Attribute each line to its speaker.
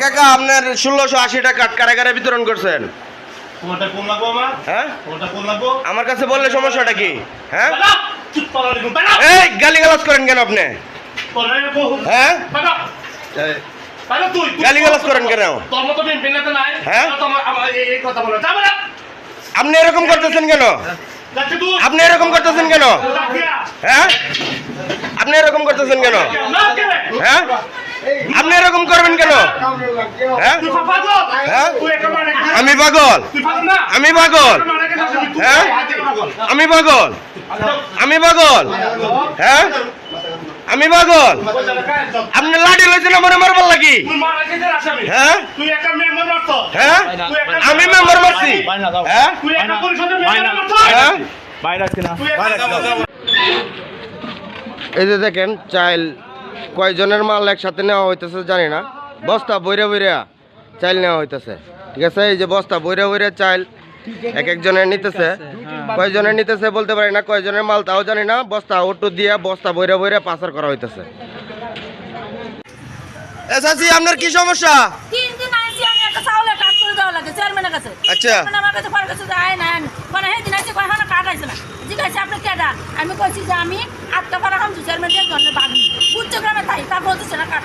Speaker 1: কাকা আপনার 1680 টাকা কারাগারে বিতরণ করছেন।
Speaker 2: তোমারটা কোন লাগবো আমার?
Speaker 1: হ্যাঁ
Speaker 2: তোমারটা কোন লাগবো?
Speaker 1: আমার কাছে বললে সমস্যাটা কি? হ্যাঁ
Speaker 2: বাবা, চুপ করো রে, বাবা।
Speaker 1: এই গালিগালাজ করেন কেন আপনি?
Speaker 2: তোরা রে বহু।
Speaker 1: হ্যাঁ
Speaker 2: বাবা, বাবা তুই
Speaker 1: গালিগালাজ করেন কেন?
Speaker 2: তোর মতো মেনটেনেতে নাই।
Speaker 1: হ্যাঁ?
Speaker 2: তোমার আমার এই কথা বলো। যা বাবা।
Speaker 1: আপনি এরকম করতেছেন কেন?
Speaker 2: যাচ্ছে তুই।
Speaker 1: আপনি এরকম করতেছেন কেন?
Speaker 2: রাখিয়া।
Speaker 1: হ্যাঁ আপনি এরকম করতেছেন কেন?
Speaker 2: না কেন?
Speaker 1: হ্যাঁ আপনি এরকম করবেন কেন? হ্যাঁ
Speaker 2: তুই পাগল।
Speaker 1: হ্যাঁ?
Speaker 2: তুই একেবারে
Speaker 1: আমি পাগল?
Speaker 2: তুই পাগল না?
Speaker 1: আমি পাগল? হ্যাঁ? আমি পাগল? আমি পাগল? হ্যাঁ আমি পাগল? আপনি লাঠি লইছেন আমার মারবার লাগি?
Speaker 2: তুই মারা গেছে আসামি।
Speaker 1: হ্যাঁ
Speaker 2: তুই একটা মেম্বার মারছ।
Speaker 1: হ্যাঁ আমি মেম্বার মারছি? হ্যাঁ
Speaker 2: তুই একটা পরিষদের মেম্বার মারছ।
Speaker 1: হ্যাঁ
Speaker 2: তুই একটা
Speaker 1: এই যে দেখেন চাইল কয়জনের মাল একসাথে নেওয়া হইতেছে জানি না, বস্তা বইরা বইরা চাইল নেওয়া হইতেছে। ঠিক আছে, এই যে বস্তা বইরা বইরা চাইল এক একজনের নিতেছে। কয়জনের নিতেছে বলতে পারি না, কয়জনের মাল তাও জানি না। বস্তা অটো দিয়া বস্তা বইরা বইরা পাচার করা হইতেছে। চাচি আপনার কি সমস্যা?
Speaker 3: 3 দিন আইছি আমি একটা চাউলের কাজ করে দেওয়া লাগে চেয়ারম্যানের কাছে।
Speaker 1: আচ্ছা।
Speaker 3: চেয়ারম্যান আমার কাছে পরে কাছে যায় না আমি মানে সেদিন আইছি কয় হানা কাট আইছে না জিজ্ঞাসা আপনি কেডা? আমি কইছি যে আমি আটটা পারা হামছি চেয়ারম্যানের জন্য বাগনি উচ্চ গ্রামে তাই তা বলতেছে না কাট